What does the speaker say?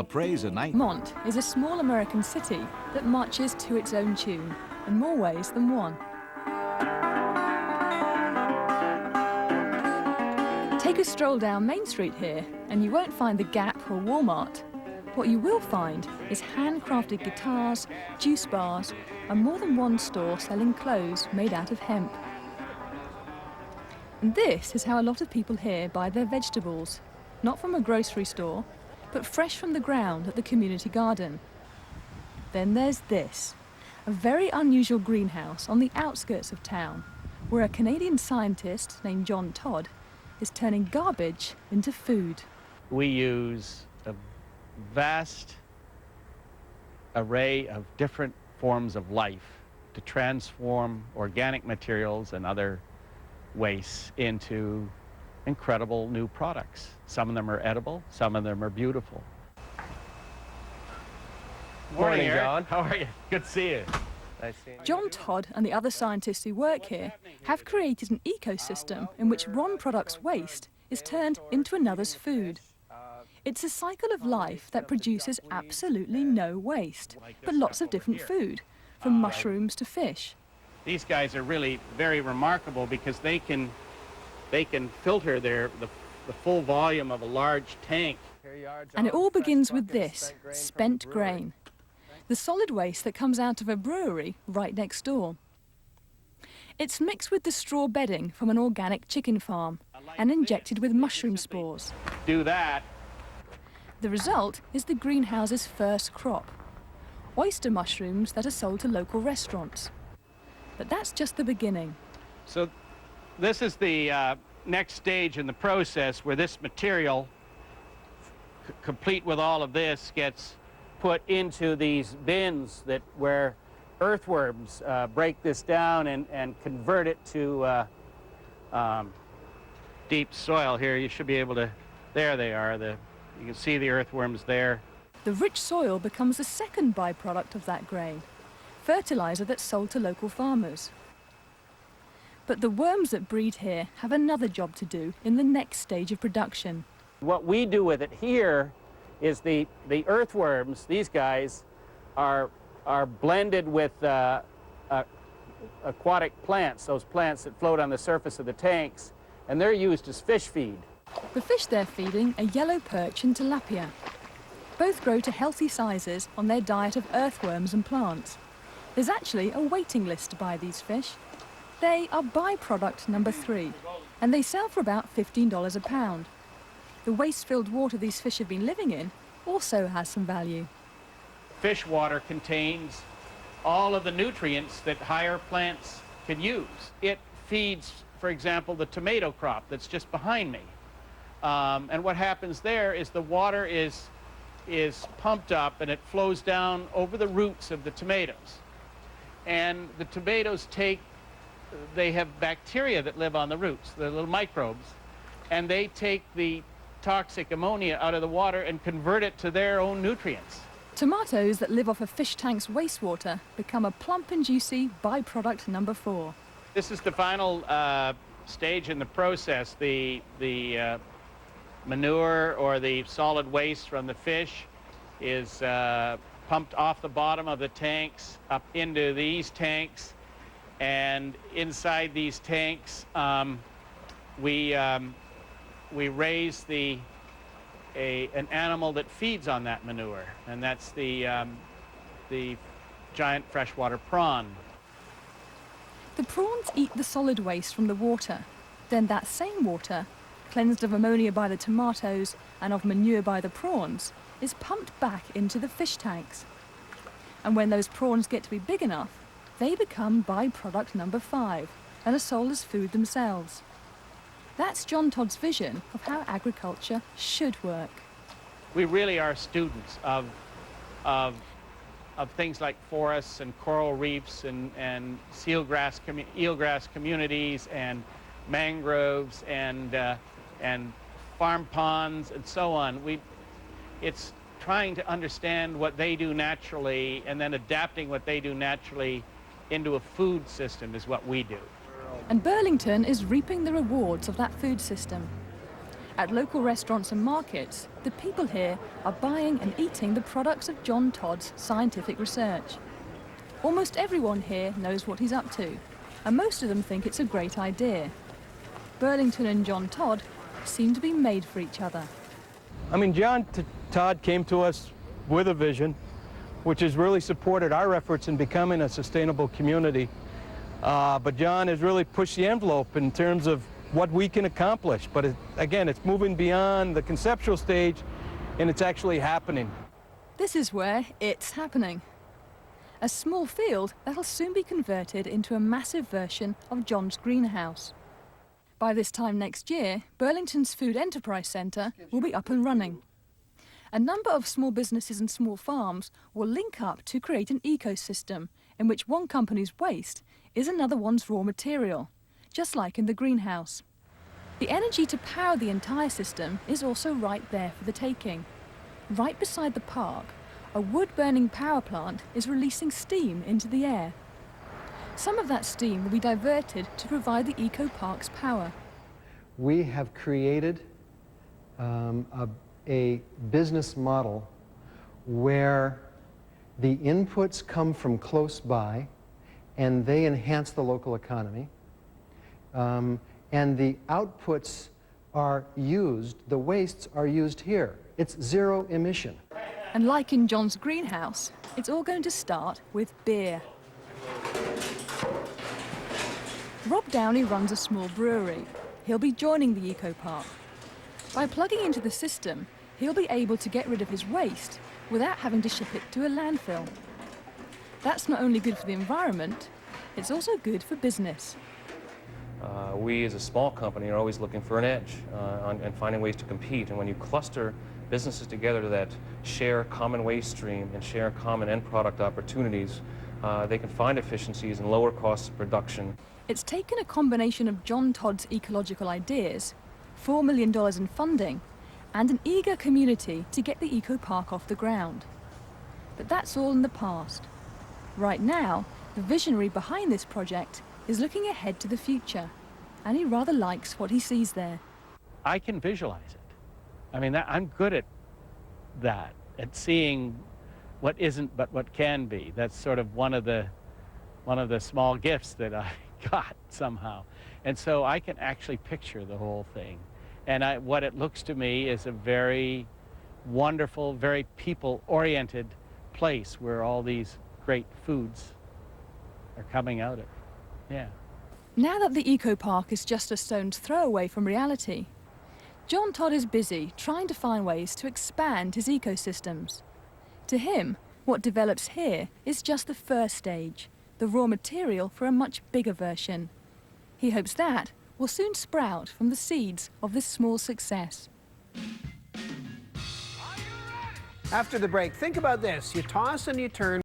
appraise a night. Mont is a small American city that marches to its own tune, in more ways than one. Take a stroll down Main Street here, and you won't find the Gap or Walmart. What you will find is handcrafted guitars, juice bars, and more than one store selling clothes made out of hemp. And this is how a lot of people here buy their vegetables, not from a grocery store, but fresh from the ground at the community garden. Then there's this, a very unusual greenhouse on the outskirts of town, where a Canadian scientist named Todd is turning garbage into food. We use a vast array of different forms of life to transform organic materials and other wastes into incredible new products. Some of them are edible, some of them are beautiful. Morning, John. How are you? Good to see you. Nice seeing you. John Todd and the other scientists who work here have created an ecosystem in which one product's waste is turned into another's food. It's a cycle of life that produces absolutely no waste, but lots of different food, from mushrooms to fish. These guys are really very remarkable because they can filter the full volume of a large tank. And it all begins with this, spent grain, the solid waste that comes out of a brewery right next door. It's mixed with the straw bedding from an organic chicken farm and injected with mushroom spores. Do that. The result is the greenhouse's first crop, oyster mushrooms that are sold to local restaurants. But that's just the beginning. So this is the next stage in the process where this material, complete with all of this, gets put into these bins where earthworms break this down and convert it to deep soil. Here you should be able to, there they are, you can see the earthworms there. The rich soil becomes the second byproduct of that grain, fertilizer that's sold to local farmers. But the worms that breed here have another job to do in the next stage of production. What we do with it here is the earthworms, these guys, are blended with aquatic plants, those plants that float on the surface of the tanks, and they're used as fish feed. The fish they're feeding are yellow perch and tilapia. Both grow to healthy sizes on their diet of earthworms and plants. There's actually a waiting list to buy these fish. They are byproduct number 3, and they sell for about $15 a pound. The waste-filled water these fish have been living in also has some value. Fish water contains all of the nutrients that higher plants can use. It feeds, for example, the tomato crop that's just behind me. And what happens there is the water is pumped up and it flows down over the roots of the tomatoes. And the tomatoes they have bacteria that live on the roots, the little microbes, and they take the toxic ammonia out of the water and convert it to their own nutrients. Tomatoes that live off a fish tank's wastewater become a plump and juicy byproduct number 4. This is the final stage in the process. The manure or the solid waste from the fish is pumped off the bottom of the tanks up into these tanks, and inside these tanks we raise an animal that feeds on that manure, and that's the giant freshwater prawn. The prawns eat the solid waste from the water. Then that same water, cleansed of ammonia by the tomatoes and of manure by the prawns, is pumped back into the fish tanks. And when those prawns get to be big enough, they become byproduct number 5 and are sold as food themselves. That's John Todd's vision of how agriculture should work. We really are students of things like forests and coral reefs and eelgrass communities and mangroves and farm ponds and so on. It's trying to understand what they do naturally and then adapting what they do naturally into a food system is what we do. And Burlington is reaping the rewards of that food system. At local restaurants and markets, the people here are buying and eating the products of John Todd's scientific research. Almost everyone here knows what he's up to, and most of them think it's a great idea. Burlington and John Todd seem to be made for each other. I mean, Todd came to us with a vision, which has really supported our efforts in becoming a sustainable community. But John has really pushed the envelope in terms of what we can accomplish. But again, it's moving beyond the conceptual stage, and it's actually happening. This is where it's happening. A small field that'll soon be converted into a massive version of John's greenhouse. By this time next year, Burlington's Food Enterprise Centre will be up and running. A number of small businesses and small farms will link up to create an ecosystem in which one company's waste is another one's raw material, just like in the greenhouse. The energy to power the entire system is also right there for the taking. Right beside the park, a wood-burning power plant is releasing steam into the air. Some of that steam will be diverted to provide the eco-park's power. We have created a business model where the inputs come from close by and they enhance the local economy, and the outputs are used, the wastes are used here. It's zero emission. And like in John's greenhouse, it's all going to start with beer. Rob Downey runs a small brewery. He'll be joining the eco-park. By plugging into the system, he'll be able to get rid of his waste without having to ship it to a landfill. That's not only good for the environment, it's also good for business. We as a small company are always looking for an edge and finding ways to compete. And when you cluster businesses together that share common waste stream and share common end product opportunities, they can find efficiencies and lower costs of production. It's taken a combination of John Todd's ecological ideas, $4 million in funding, and an eager community to get the eco-park off the ground. But that's all in the past. Right now, the visionary behind this project is looking ahead to the future, and he rather likes what he sees there. I can visualize it. I mean, I'm good at that, at seeing what isn't but what can be. That's sort of one of the small gifts that I got somehow. And so I can actually picture the whole thing. And what it looks to me is a very wonderful, very people-oriented place where all these great foods are coming out of. Yeah. Now that the eco-park is just a stone's throw away from reality, John Todd is busy trying to find ways to expand his ecosystems. To him, what develops here is just the first stage, the raw material for a much bigger version. He hopes that will soon sprout from the seeds of this small success. After the break, think about this. You toss and you turn